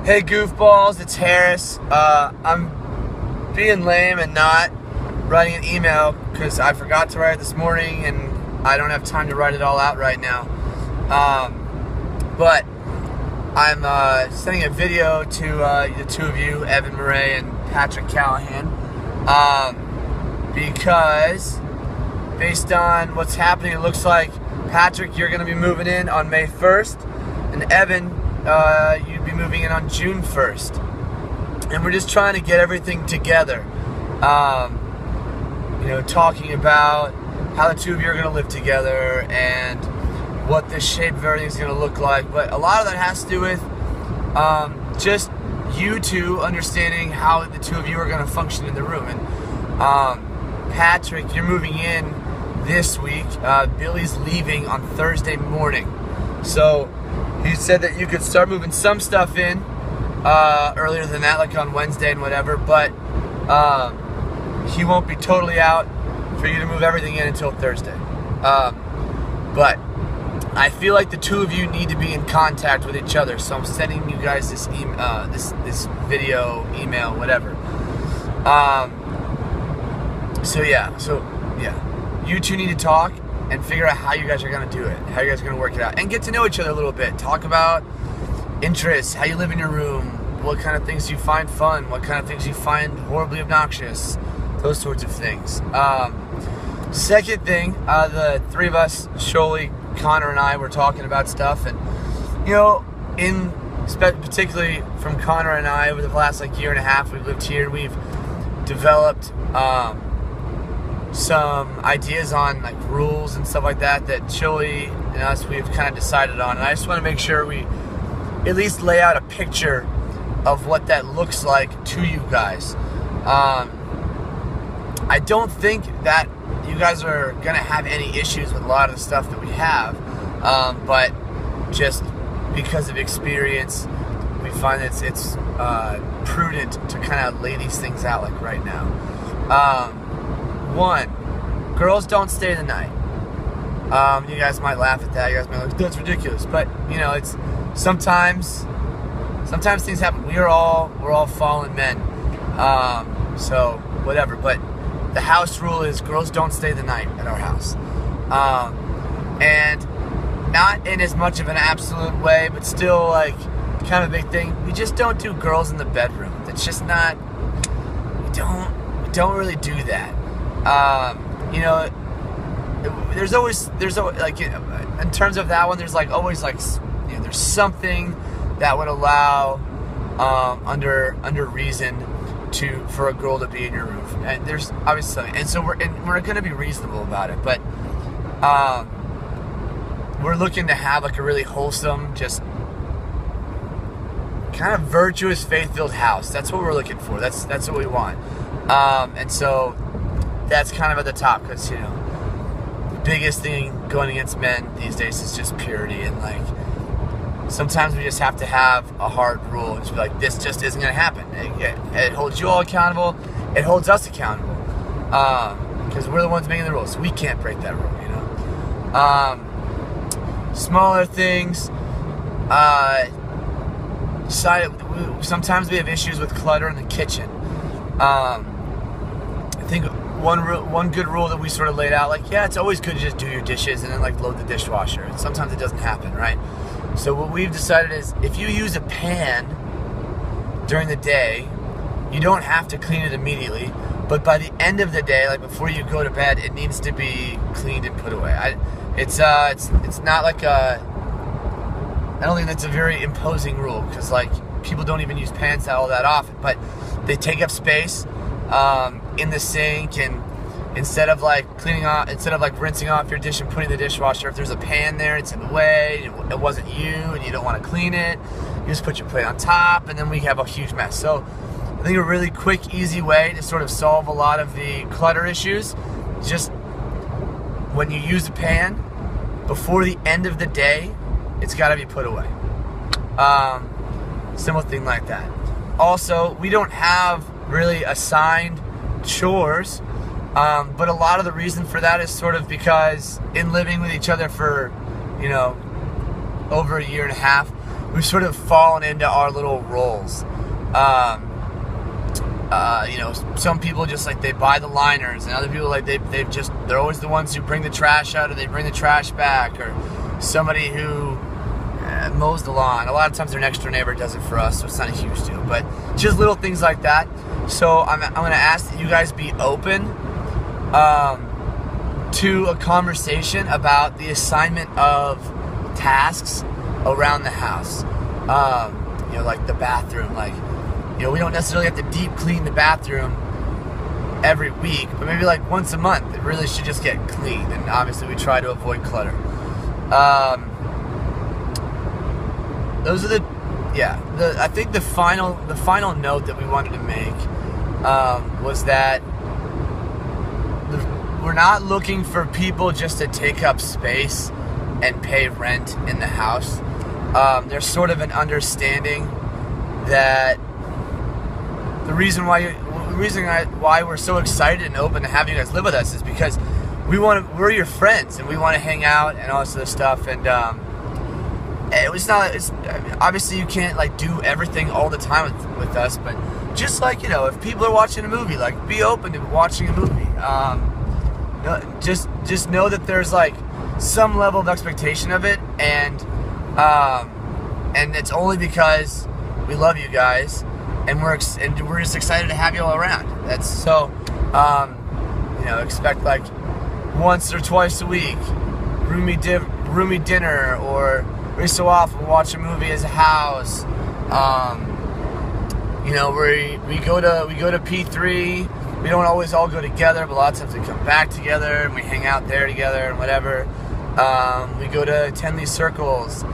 Hey goofballs, it's Harris. I'm being lame and not writing an email because I forgot to write it this morning and I don't have time to write it all out right now. But I'm sending a video to the two of you, Evan Murray and Patrick Callahan, because based on what's happening, it looks like Patrick, you're going to be moving in on May 1st, and Evan, you'd be moving in on June 1st. And we're just trying to get everything together. Talking about how the two of you are going to live together and what the shape of everything is going to look like. But a lot of that has to do with just you two understanding how the two of you are going to function in the room. And Patrick, you're moving in this week. Billy's leaving on Thursday morning. So he said that you could start moving some stuff in earlier than that, like on Wednesday and whatever, but he won't be totally out for you to move everything in until Thursday. But I feel like the two of you need to be in contact with each other, so I'm sending you guys this this video, email, whatever. So yeah, you two need to talk and figure out how you guys are going to do it, how you guys are going to work it out, and get to know each other a little bit. Talk about interests, how you live in your room, what kind of things you find fun, what kind of things you find horribly obnoxious, those sorts of things. Second thing, the three of us, Sholey, Connor, and I were talking about stuff, and particularly from Connor and I, over the last year and a half we've lived here, we've developed some ideas on rules and stuff like that Sholey and us, we've kind of decided on, and I just want to make sure we at least lay out a picture of what that looks like to you guys. I don't think that you guys are going to have any issues with a lot of the stuff that we have, but just because of experience, we find that it's prudent to kind of lay these things out right now. One, girls don't stay the night. You guys might laugh at that. You guys might be like, that's ridiculous. But it's sometimes things happen. We're all fallen men. So whatever. But the house rule is girls don't stay the night at our house. And not in as much of an absolute way, but still kind of a big thing. We just don't do girls in the bedroom. That's just not. We don't really do that. There's always in terms of that one, there's always there's something that would allow under reason for a girl to be in your room, and there's obviously something, and so we're going to be reasonable about it, but we're looking to have a really wholesome, just kind of virtuous, faith-filled house. That's what we're looking for. That's what we want. And so that's kind of at the top, because the biggest thing going against men these days is just purity, and sometimes we just have to have a hard rule and just be like, this just isn't going to happen. It holds you all accountable. It holds us accountable, because we're the ones making the rules, so we can't break that rule. Smaller things. Sometimes we have issues with clutter in the kitchen. I think one good rule that we sort of laid out, it's always good to just do your dishes and then load the dishwasher. And sometimes it doesn't happen, right? So what we've decided is, if you use a pan during the day, you don't have to clean it immediately, but by the end of the day, before you go to bed, it needs to be cleaned and put away. It's not I don't think that's a very imposing rule, because people don't even use pans all that often, but they take up space in the sink, and instead of rinsing off your dish and putting the dishwasher, if there's a pan there, it's in the way, it wasn't you, and you don't want to clean it, you just put your plate on top, and then we have a huge mess. So I think a really quick, easy way to sort of solve a lot of the clutter issues is just, when you use a pan, before the end of the day, it's got to be put away. Simple thing like that. Also, we don't have really assigned chores, but a lot of the reason for that is sort of because in living with each other for over a year and a half, we've sort of fallen into our little roles. You know, some people just like they buy the liners, and other people like they're always the ones who bring the trash out, or they bring the trash back, or somebody who mows the lawn. A lot of times their next door neighbor does it for us, so it's not a huge deal, but just little things like that. So I'm going to ask that you guys be open to a conversation about the assignment of tasks around the house. You know, like the bathroom, like, you know, we don't necessarily have to deep clean the bathroom every week, but maybe like once a month it really should just get cleaned, and obviously we try to avoid clutter. Those are I think the final note that we wanted to make was that we're not looking for people just to take up space and pay rent in the house. There's sort of an understanding that the reason why we're so excited and open to have you guys live with us is because we're your friends, and we want to hang out and all this other stuff. And obviously you can't like do everything all the time with us, but just like, you know, if people are watching a movie, like, be open to watching a movie. Just know that there's like some level of expectation of it, and it's only because we love you guys, and we're just excited to have you all around. That's so, you know, expect like once or twice a week, roomie dinner, or every so often watch a movie as a house. You know, we go to P3. We don't always all go together, but a lot of times we come back together and we hang out there together and whatever. We go to Tenley Circles.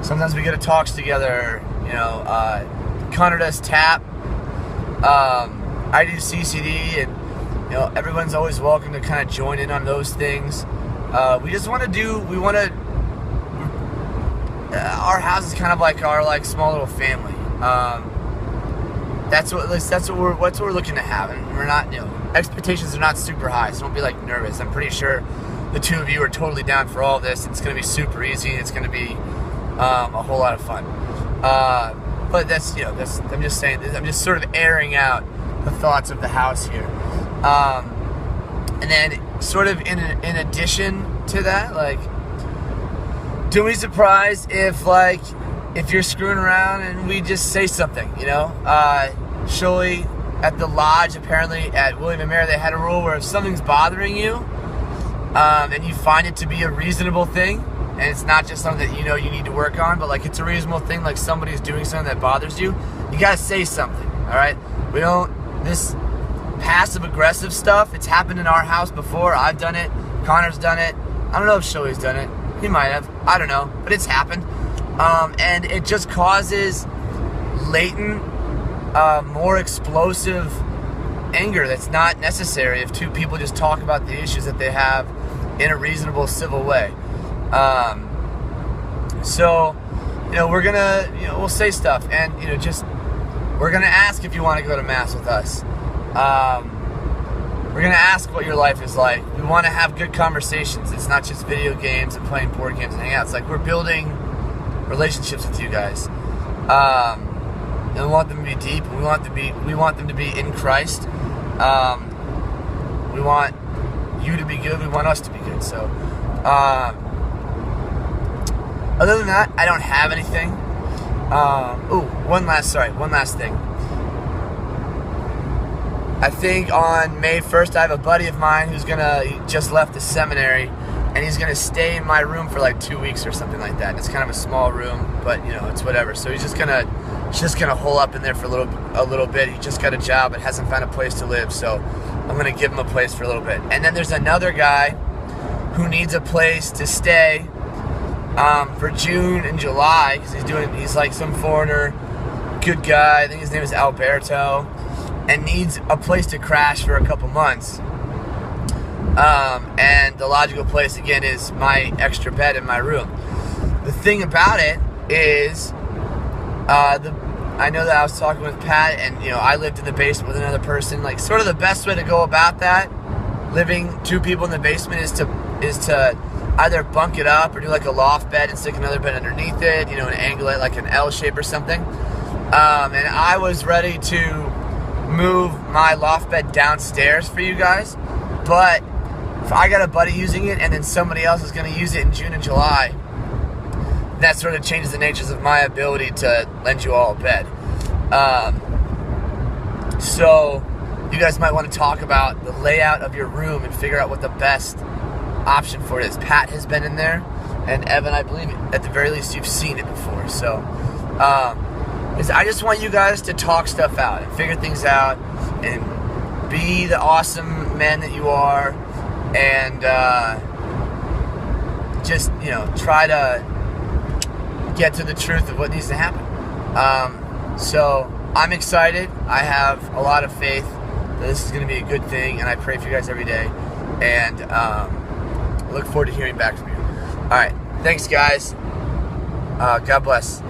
Sometimes we go to talks together. You know, Connor does tap. I do CCD, and you know, everyone's always welcome to kind of join in on those things. We just want to. Our house is kind of like our like small little family. That's what we're looking to have, and we're not, you know, expectations are not super high, so don't be like nervous. I'm pretty sure the two of you are totally down for all of this. It's going to be super easy. It's going to be a whole lot of fun. But that's, you know, I'm just saying this. I'm just sort of airing out the thoughts of the house here. And then sort of in addition to that, like, don't be surprised if you're screwing around and we just say something, you know. Surely at the lodge, apparently at William & Mary, they had a rule where if something's bothering you, and you find it to be a reasonable thing, and it's not just something that you know you need to work on, but like it's a reasonable thing, like somebody's doing something that bothers you, you gotta say something. All right, this passive aggressive stuff, it's happened in our house before. I've done it, Connor's done it, I don't know if Shoei's done it, he might have, I don't know, but it's happened. And it just causes latent, more explosive anger that's not necessary if two people just talk about the issues that they have in a reasonable, civil way. So, you know, we'll say stuff, and, you know, we're gonna ask if you want to go to Mass with us. We're gonna ask what your life is like. We want to have good conversations. It's not just video games and playing board games and hanging out. It's like we're building relationships with you guys, and we want them to be deep. We want them to be in Christ. We want you to be good. We want us to be good. So, other than that, I don't have anything. One last thing. I think on May 1st, I have a buddy of mine he just left the seminary, and he's gonna stay in my room for like 2 weeks or something like that. And it's kind of a small room, but you know, it's whatever. So he's just gonna hole up in there for a little bit. He just got a job and hasn't found a place to live, so I'm gonna give him a place for a little bit. And then there's another guy who needs a place to stay for June and July, because he's like some foreigner, good guy. I think his name is Alberto, and needs a place to crash for a couple months. And the logical place, again, is my extra bed in my room. The thing about it is, I know that I was talking with Pat, and, you know, I lived in the basement with another person. Like, sort of the best way to go about that, living two people in the basement, is to either bunk it up or do like a loft bed and stick another bed underneath it, you know, and angle it like an L shape or something. And I was ready to move my loft bed downstairs for you guys, but if I got a buddy using it and then somebody else is going to use it in June and July, that sort of changes the natures of my ability to lend you all a bed. So you guys might want to talk about the layout of your room and figure out what the best option for it is. Pat has been in there, and Evan, I believe at the very least you've seen it before. So I just want you guys to talk stuff out and figure things out and be the awesome men that you are, and just, you know, try to get to the truth of what needs to happen. So I'm excited. I have a lot of faith that this is going to be a good thing, and I pray for you guys every day, and look forward to hearing back from you. All right, thanks guys. God bless.